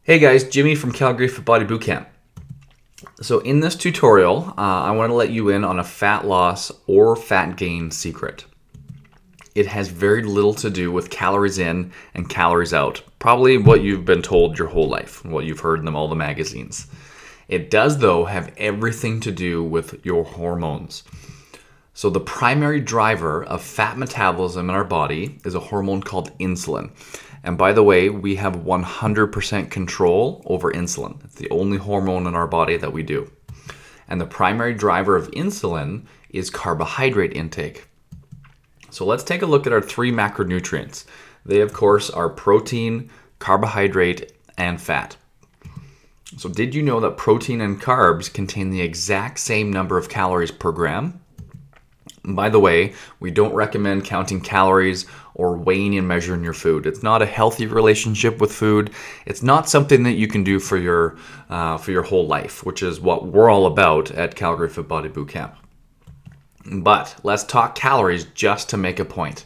Hey guys, Jimmy from Calgary Fit Body Bootcamp. So in this tutorial, I want to let you in on a fat loss or fat gain secret. It has very little to do with calories in and calories out. Probably what you've been told your whole life, what you've heard in all the magazines. It does though have everything to do with your hormones. So the primary driver of fat metabolism in our body is a hormone called insulin. And by the way, we have 100% control over insulin. It's the only hormone in our body that we do. And the primary driver of insulin is carbohydrate intake. So let's take a look at our three macronutrients. They, of course, are protein, carbohydrate, and fat. So did you know that protein and carbs contain the exact same number of calories per gram? By the way, we don't recommend counting calories or weighing and measuring your food. It's not a healthy relationship with food. It's not something that you can do for your whole life, which is what we're all about at Calgary Fit Body Bootcamp. But let's talk calories just to make a point.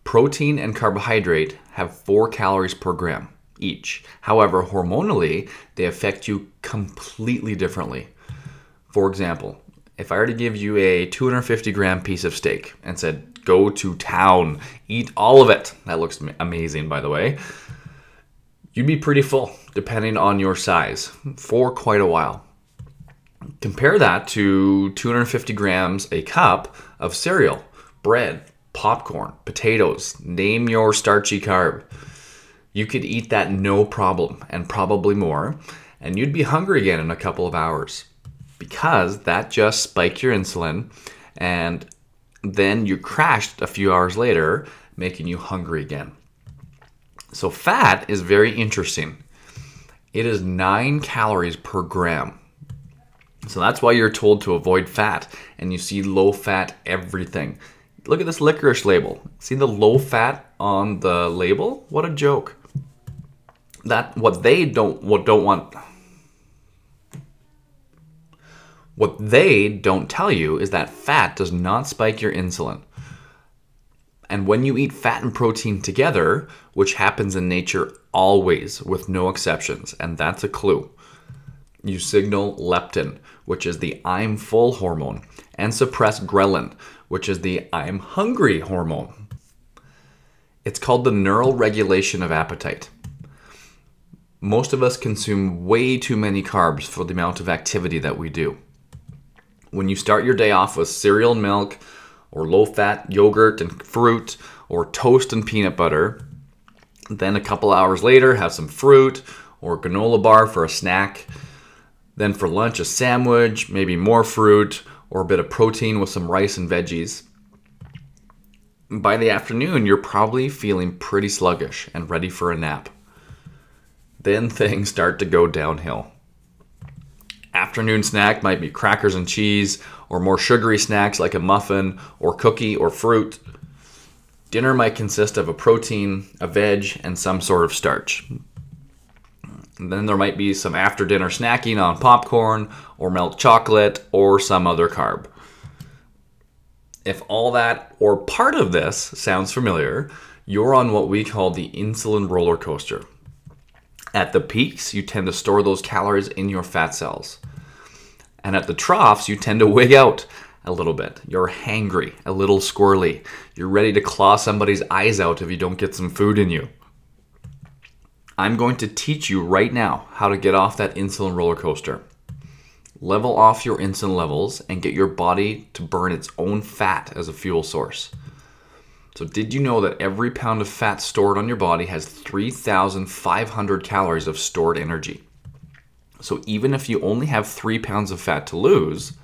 Protein and carbohydrate have 4 calories per gram each. However, hormonally, they affect you completely differently. For example, if I were to give you a 250 gram piece of steak and said, go to town, eat all of it. That looks amazing, by the way. You'd be pretty full, depending on your size, for quite a while. Compare that to 250 grams, a cup of cereal, bread, popcorn, potatoes, name your starchy carb. You could eat that no problem, and probably more, and you'd be hungry again in a couple of hours. Because that just spiked your insulin and then you crashed a few hours later, making you hungry again. So fat is very interesting. It is 9 calories per gram. So that's why you're told to avoid fat and you see low fat everything. Look at this licorice label. See the low fat on the label? What a joke. What they don't tell you is that fat does not spike your insulin. And when you eat fat and protein together, which happens in nature always with no exceptions, and that's a clue, you signal leptin, which is the I'm full hormone, and suppress ghrelin, which is the I'm hungry hormone. It's called the neural regulation of appetite. Most of us consume way too many carbs for the amount of activity that we do. When you start your day off with cereal and milk, or low-fat yogurt and fruit, or toast and peanut butter, then a couple hours later have some fruit or granola bar for a snack, then for lunch a sandwich, maybe more fruit, or a bit of protein with some rice and veggies. By the afternoon, you're probably feeling pretty sluggish and ready for a nap. Then things start to go downhill. Afternoon snack might be crackers and cheese, or more sugary snacks like a muffin or cookie or fruit. Dinner might consist of a protein, a veg, and some sort of starch. And then there might be some after dinner snacking on popcorn or milk chocolate or some other carb. If all that or part of this sounds familiar, you're on what we call the insulin roller coaster. At the peaks, you tend to store those calories in your fat cells. And at the troughs, you tend to wig out a little bit. You're hangry, a little squirrely. You're ready to claw somebody's eyes out if you don't get some food in you. I'm going to teach you right now how to get off that insulin roller coaster. Level off your insulin levels and get your body to burn its own fat as a fuel source. So did you know that every pound of fat stored on your body has 3,500 calories of stored energy? So even if you only have 3 pounds of fat to lose,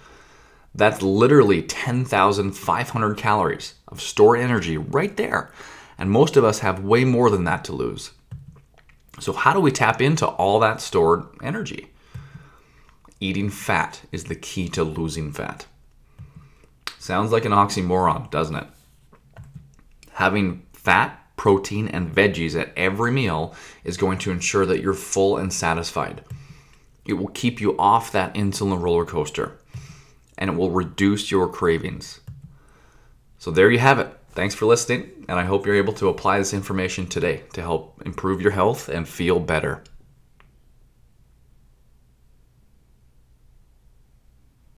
that's literally 10,500 calories of stored energy right there. And most of us have way more than that to lose. So how do we tap into all that stored energy? Eating fat is the key to losing fat. Sounds like an oxymoron, doesn't it? Having fat, protein, and veggies at every meal is going to ensure that you're full and satisfied. It will keep you off that insulin roller coaster, and it will reduce your cravings. So there you have it. Thanks for listening, and I hope you're able to apply this information today to help improve your health and feel better.